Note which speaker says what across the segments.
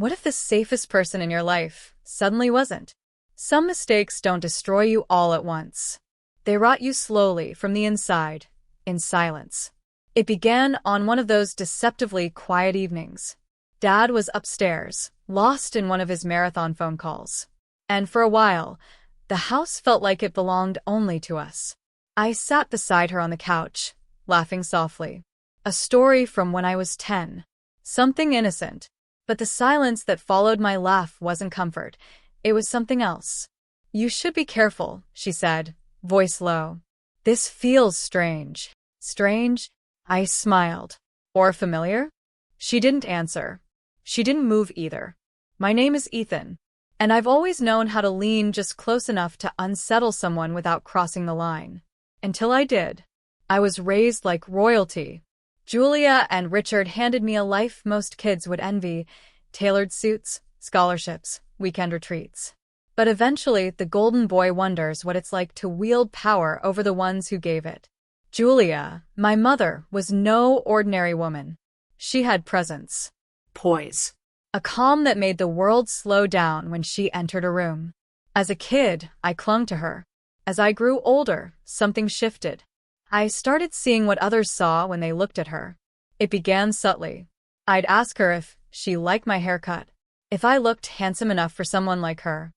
Speaker 1: What if the safest person in your life suddenly wasn't? Some mistakes don't destroy you all at once. They rot you slowly from the inside, in silence. It began on one of those deceptively quiet evenings. Dad was upstairs, lost in one of his marathon phone calls. And for a while, the house felt like it belonged only to us. I sat beside her on the couch, laughing softly. A story from when I was 10. Something innocent. But the silence that followed my laugh wasn't comfort. It was something else. "You should be careful," she said, voice low. "This feels strange." "Strange?" I smiled. "Or familiar?" She didn't answer. She didn't move either. "My name is Ethan, and I've always known how to lean just close enough to unsettle someone without crossing the line. Until I did. I was raised like royalty. Julia and Richard handed me a life most kids would envy: tailored suits, scholarships, weekend retreats. But eventually, the golden boy wonders what it's like to wield power over the ones who gave it. Julia, my mother, was no ordinary woman. She had presence. Poise. A calm that made the world slow down when she entered a room. As a kid, I clung to her. As I grew older, something shifted. I started seeing what others saw when they looked at her. It began subtly. I'd ask her if she liked my haircut, if I looked handsome enough for someone like her.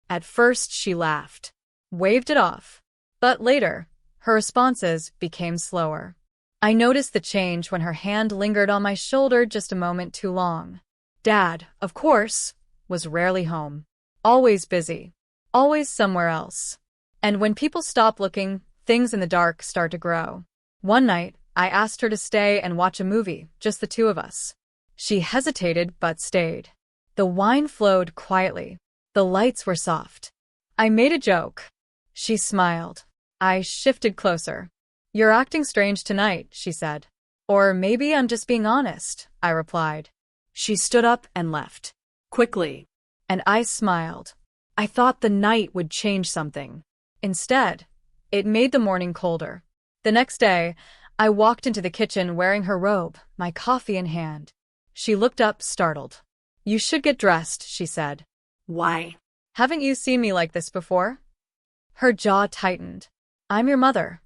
Speaker 1: At first, she laughed, waved it off. But later, her responses became slower. I noticed the change when her hand lingered on my shoulder just a moment too long. Dad, of course, was rarely home. Always busy. Always somewhere else. And when people stop looking, things in the dark start to grow. One night, I asked her to stay and watch a movie, just the two of us. She hesitated but stayed. The wine flowed quietly. The lights were soft. I made a joke. She smiled. I shifted closer. "You're acting strange tonight," she said. "Or maybe I'm just being honest," I replied. She stood up and left. Quickly. And I smiled. I thought the night would change something. Instead, it made the morning colder. The next day, I walked into the kitchen wearing her robe, my coffee in hand. She looked up, startled. "You should get dressed," she said. "Why? Haven't you seen me like this before?" Her jaw tightened. "I'm your mother."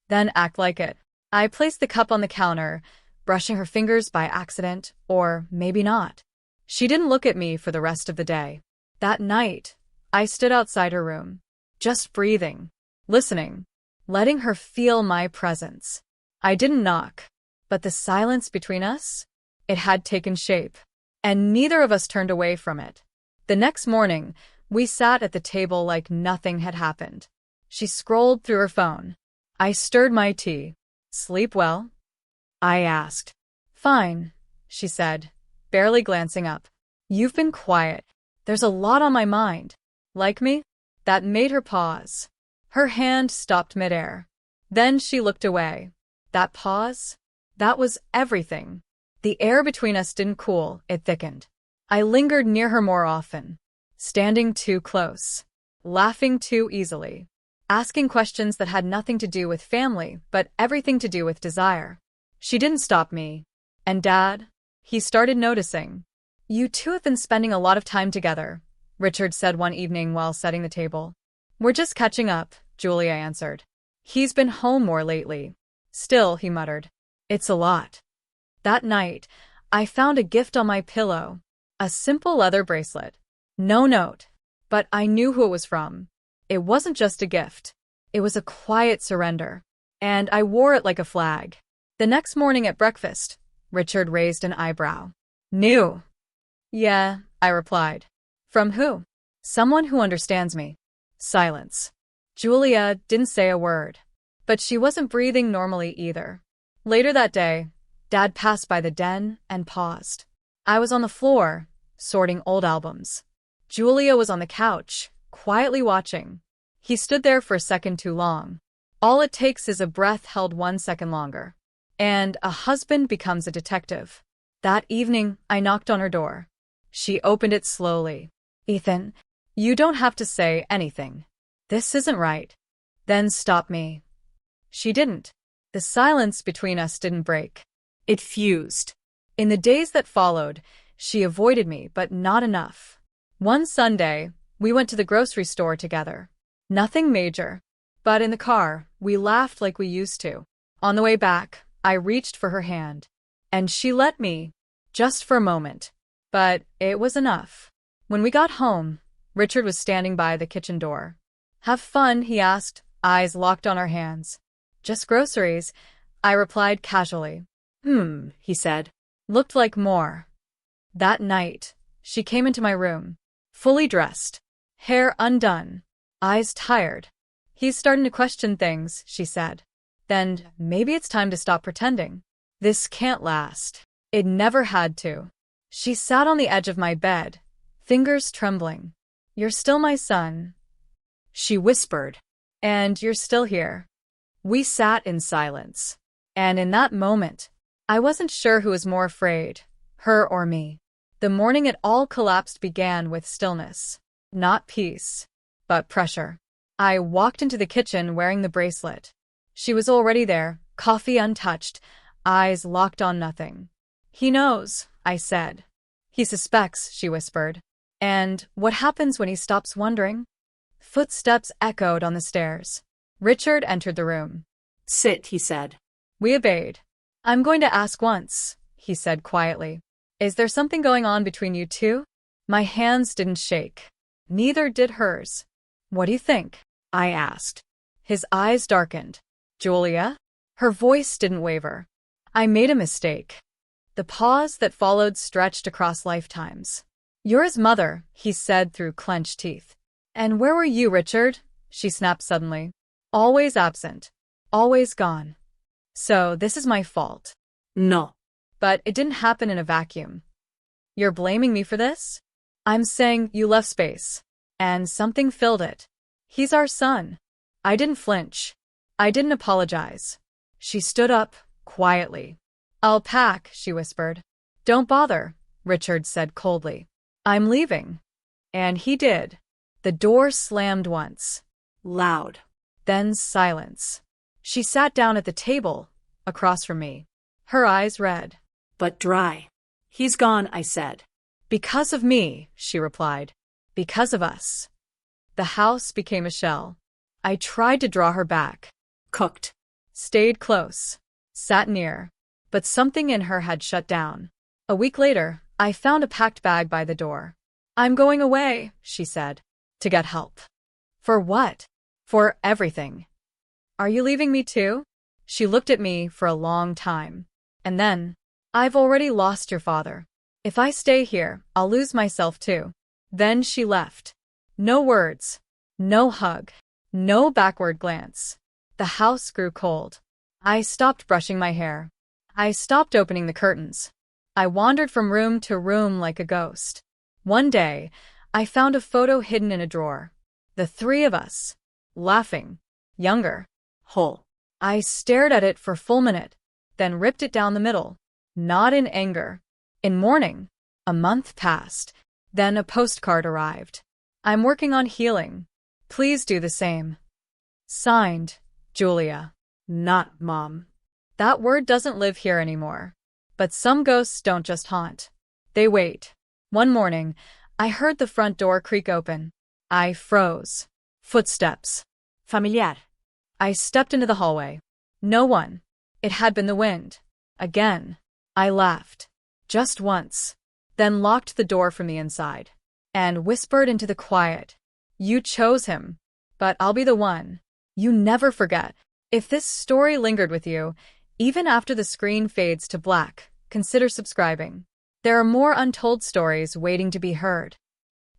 Speaker 1: "Then act like it." I placed the cup on the counter, brushing her fingers by accident, or maybe not. She didn't look at me for the rest of the day. That night, I stood outside her room, just breathing, listening, letting her feel my presence. I didn't knock, but the silence between us, it had taken shape, and neither of us turned away from it. The next morning, we sat at the table like nothing had happened. She scrolled through her phone. I stirred my tea. "Sleep well?" I asked. "Fine," she said, barely glancing up. "You've been quiet. There's a lot on my mind." "Like me?" That made her pause. Her hand stopped midair. Then she looked away. That pause? That was everything. The air between us didn't cool, it thickened. I lingered near her more often, standing too close, laughing too easily, asking questions that had nothing to do with family, but everything to do with desire. She didn't stop me. And Dad? He started noticing. "You two have been spending a lot of time together," Richard said one evening while setting the table. "We're just catching up," Julia answered. "He's been home more lately." "Still," he muttered, "it's a lot." That night, I found a gift on my pillow. A simple leather bracelet. No note. But I knew who it was from. It wasn't just a gift. It was a quiet surrender. And I wore it like a flag. The next morning at breakfast, Richard raised an eyebrow. "New?" "Yeah," I replied. "From who?" "Someone who understands me." Silence. Julia didn't say a word. But she wasn't breathing normally either. Later that day, Dad passed by the den and paused. I was on the floor, sorting old albums. Julia was on the couch, quietly watching. He stood there for a second too long. All it takes is a breath held 1 second longer. And a husband becomes a detective. That evening, I knocked on her door. She opened it slowly. "Ethan, you don't have to say anything. This isn't right." "Then stop me." She didn't. The silence between us didn't break. It fused. In the days that followed, She avoided me, but not enough. One Sunday, we went to the grocery store together. Nothing major. But in the car, we laughed like we used to. On the way back, I reached for her hand. And she let me, just for a moment. But it was enough. When we got home, Richard was standing by the kitchen door. "Have fun?" he asked, eyes locked on our hands. "Just groceries," I replied casually. He said. "Looked like more." That night, she came into my room, fully dressed, hair undone, eyes tired. "He's starting to question things," she said. "Then maybe it's time to stop pretending. This can't last." It never had to. She sat on the edge of my bed, fingers trembling. "You're still my son," she whispered. "And you're still here." We sat in silence. And in that moment, I wasn't sure who was more afraid, her or me. The morning it all collapsed began with stillness. Not peace, but pressure. I walked into the kitchen wearing the bracelet. She was already there, coffee untouched, eyes locked on nothing. "He knows," I said. "He suspects," she whispered. "And what happens when he stops wondering?" Footsteps echoed on the stairs. Richard entered the room.
Speaker 2: "Sit," he said.
Speaker 1: We obeyed. "I'm going to ask once," he said quietly. "Is there something going on between you two?" My hands didn't shake. Neither did hers. "What do you think?" I asked. His eyes darkened. "Julia?" Her voice didn't waver. "I made a mistake." The pause that followed stretched across lifetimes. "You're his mother," he said through clenched teeth. "And where were you, Richard?" she snapped suddenly. "Always absent. Always gone. So this is my fault."
Speaker 2: "No."
Speaker 1: "But it didn't happen in a vacuum." "You're blaming me for this?" "I'm saying you left space. And something filled it. He's our son." I didn't flinch. I didn't apologize. She stood up, quietly. "I'll pack," she whispered. "Don't bother," Richard said coldly. "I'm leaving." And he did. The door slammed once.
Speaker 2: Loud.
Speaker 1: Then silence. She sat down at the table, across from me. Her eyes red.
Speaker 2: But dry. "He's gone," I said.
Speaker 1: "Because of me," she replied. "Because of us." The house became a shell. I tried to draw her back.
Speaker 2: Cooked.
Speaker 1: Stayed close. Sat near. But something in her had shut down. A week later, I found a packed bag by the door. "I'm going away," she said. "To get help." "For what?" "For everything." "Are you leaving me too?" She looked at me for a long time. And then, "I've already lost your father. If I stay here, I'll lose myself too." Then she left. No words. No hug. No backward glance. The house grew cold. I stopped brushing my hair. I stopped opening the curtains. I wandered from room to room like a ghost. One day, I found a photo hidden in a drawer. The three of us. Laughing. Younger.
Speaker 2: Whole.
Speaker 1: I stared at it for a full minute, then ripped it down the middle. Not in anger. In mourning. A month passed. Then a postcard arrived. "I'm working on healing. Please do the same." Signed, Julia.
Speaker 2: Not Mom.
Speaker 1: That word doesn't live here anymore. But some ghosts don't just haunt. They wait. One morning, I heard the front door creak open. I froze. Footsteps.
Speaker 2: Familiar.
Speaker 1: I stepped into the hallway. No one. It had been the wind. Again. I laughed. Just once. Then locked the door from the inside. And whispered into the quiet. "You chose him. But I'll be the one. You never forget." If this story lingered with you, even after the screen fades to black, consider subscribing. There are more untold stories waiting to be heard.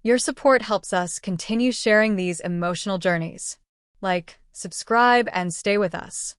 Speaker 1: Your support helps us continue sharing these emotional journeys. Like, subscribe, and stay with us.